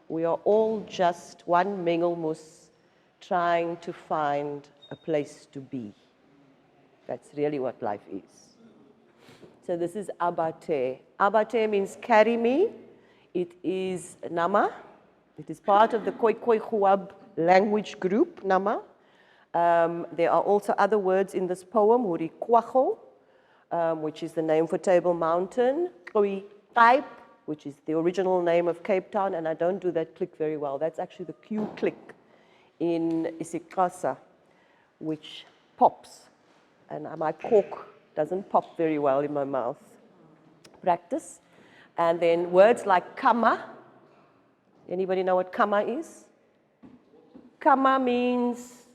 We are all just one mengelmus trying to find a place to be. That's really what life is. So this is Abate. Abate means carry me. It is Nama. It is part of the Khoikhoi language group, Nama. There are also other words in this poem, Hurikwacho, which is the name for Table Mountain, Kaip, which is the original name of Cape Town, and I don't do that click very well. That's actually the Q click in isiXhosa, which pops, and my cork doesn't pop very well in my mouth. Practice. And then words like kama. Anybody know what kama is? Kama means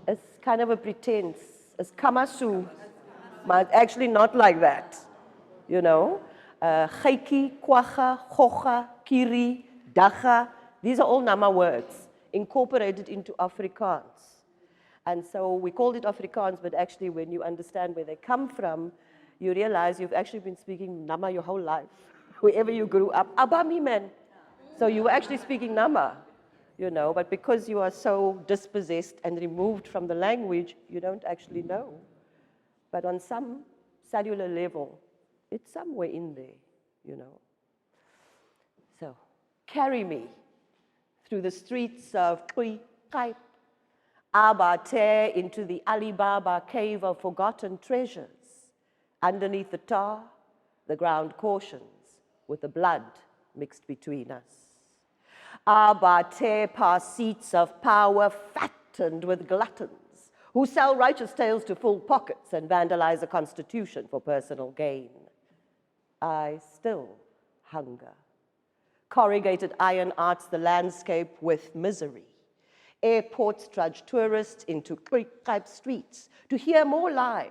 it's kind of a pretense. It's kamasu, but actually not like that, you know. Geiki, kwacha, chocha, kiri, dacha. These are all Nama words incorporated into Afrikaans. And so we called it Afrikaans, but actually when you understand where they come from, you realize you've actually been speaking Nama your whole life, wherever you grew up. Abami man. So you were actually speaking Nama, you know, but because you are so dispossessed and removed from the language, you don't actually know. But on some cellular level, it's somewhere in there, you know. So carry me through the streets of Kaip, Abate, into the Alibaba cave of forgotten treasures. Underneath the tar, the ground cautions, with the blood mixed between us. Abate, past seats of power fattened with gluttons, who sell righteous tales to full pockets and vandalize the Constitution for personal gain. I still hunger. Corrugated iron arts the landscape with misery. Airports trudge tourists into Kaip streets to hear more lies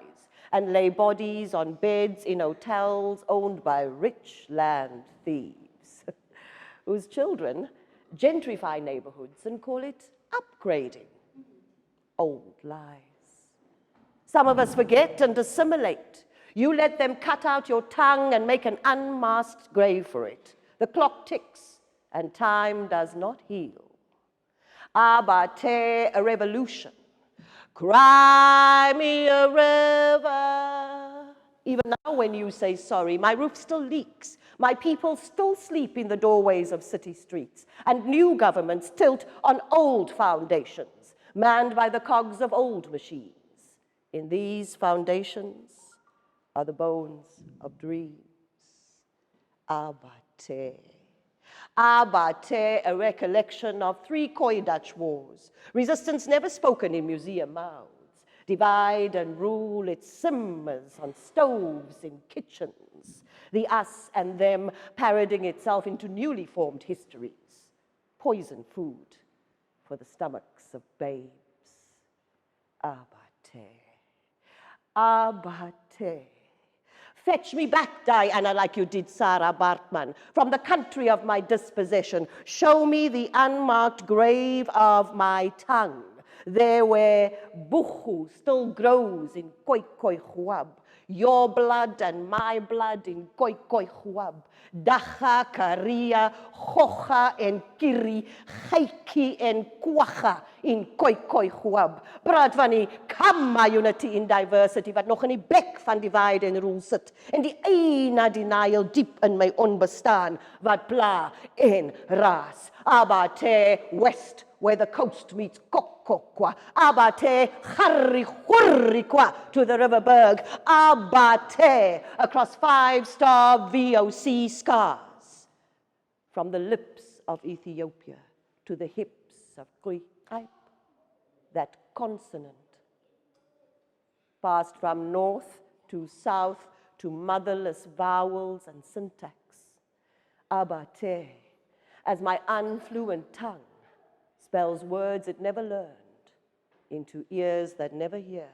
and lay bodies on beds in hotels owned by rich land thieves, whose children gentrify neighborhoods and call it upgrading. Old lies. Some of us forget and assimilate. You let them cut out your tongue and make an unmasked grave for it. The clock ticks and time does not heal. Abate, a revolution. Cry me a river. Even now when you say sorry, my roof still leaks. My people still sleep in the doorways of city streets. And new governments tilt on old foundations, manned by the cogs of old machines. In these foundations are the bones of dreams. Abate. Abate, a recollection of 3 Khoi Dutch wars. Resistance never spoken in museum mouths. Divide and rule, it simmers on stoves in kitchens. The us and them parodying itself into newly formed histories. Poison food for the stomachs of babes. Abate. Abate. Fetch me back, Diana, like you did Sarah Bartman, from the country of my dispossession. Show me the unmarked grave of my tongue, there where buchu still grows in Khoikhoi. Your blood and my blood in Khoikhoi. Dacha, Karia, Chocha, and Kiri, Geiki, and Kwacha in Khoikhoi. Praat van die kamma unity in diversity, wat nog in die bek van divide and rule sit, en die eina denial diep in my onbestaan, wat pla en ras. Abate, west, where the coast meets Kokokwa. Abate, Harihurikwa, to the River Berg. Abate, across 5-star VOC scars. From the lips of Ethiopia to the hips of Kaip, that consonant passed from north to south to motherless vowels and syntax. Abate, as my unfluent tongue spells words it never learned into ears that never hear,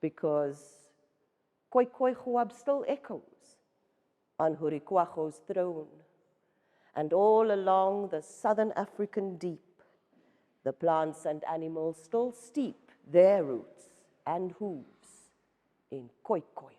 because Khoikhoi still echoes on Hurikwacho's throne, and all along the southern African deep, the plants and animals still steep their roots and hooves in Khoikhoi.